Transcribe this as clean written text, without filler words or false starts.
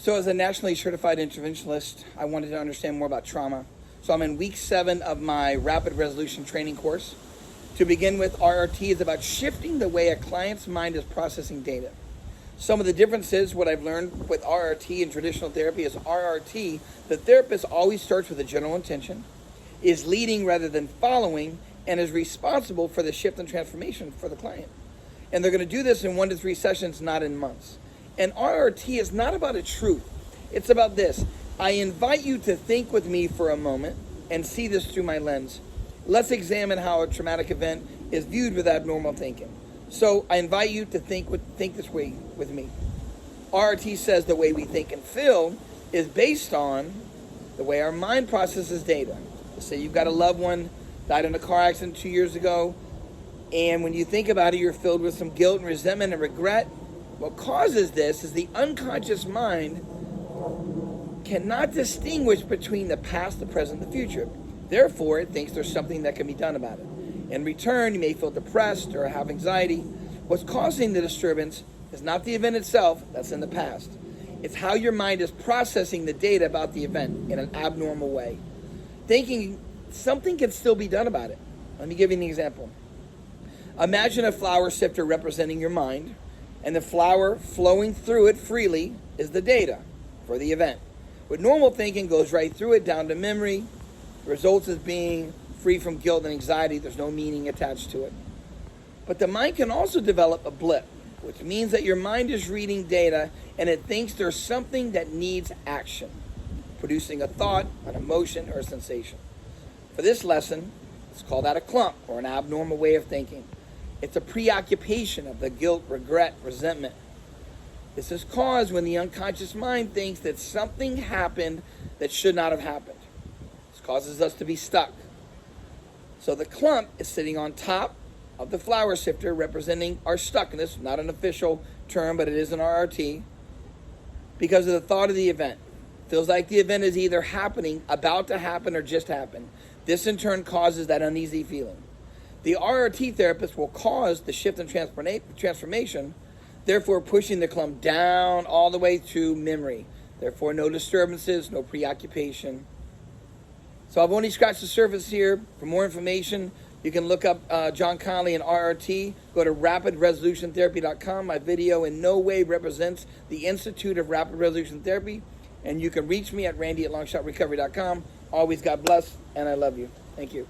So as a nationally certified interventionalist, I wanted to understand more about trauma. So I'm in week 7 of my rapid resolution training course. To begin with, RRT is about shifting the way a client's mind is processing data. Some of the differences, what I've learned with RRT and traditional therapy is RRT, the therapist always starts with a general intention, is leading rather than following, and is responsible for the shift and transformation for the client. And they're going to do this in 1 to 3 sessions, not in months. And RRT is not about a truth. It's about this. I invite you to think with me for a moment and see this through my lens. Let's examine how a traumatic event is viewed with abnormal thinking. So I invite you to think this way with me. RRT says the way we think and feel is based on the way our mind processes data. Let's say you've got a loved one, died in a car accident 2 years ago, and when you think about it, you're filled with some guilt and resentment and regret. What causes this is the unconscious mind cannot distinguish between the past, the present, and the future. Therefore, it thinks there's something that can be done about it. In return, you may feel depressed or have anxiety. What's causing the disturbance is not the event itself, that's in the past. It's how your mind is processing the data about the event in an abnormal way. Thinking something can still be done about it. Let me give you an example. Imagine a flour sifter representing your mind, and the flour flowing through it freely is the data for the event. With normal thinking, goes right through it down to memory. The results is being free from guilt and anxiety. There's no meaning attached to it. But the mind can also develop a blip, which means that your mind is reading data and it thinks there's something that needs action, producing a thought, an emotion, or a sensation. For this lesson, let's call that a clump or an abnormal way of thinking. It's a preoccupation of the guilt, regret, resentment. This is caused when the unconscious mind thinks that something happened that should not have happened. This causes us to be stuck. So the clump is sitting on top of the flour sifter representing our stuckness, not an official term, but it is an RRT, because of the thought of the event. Feels like the event is either happening, about to happen, or just happened. This in turn causes that uneasy feeling. The RRT therapist will cause the shift and transformation, therefore pushing the clump down all the way to memory. Therefore, no disturbances, no preoccupation. So I've only scratched the surface here. For more information, you can look up John Conley and RRT. Go to rapidresolutiontherapy.com. My video in no way represents the Institute of Rapid Resolution Therapy. And you can reach me at randy@longshotrecovery.com. Always God bless, and I love you. Thank you.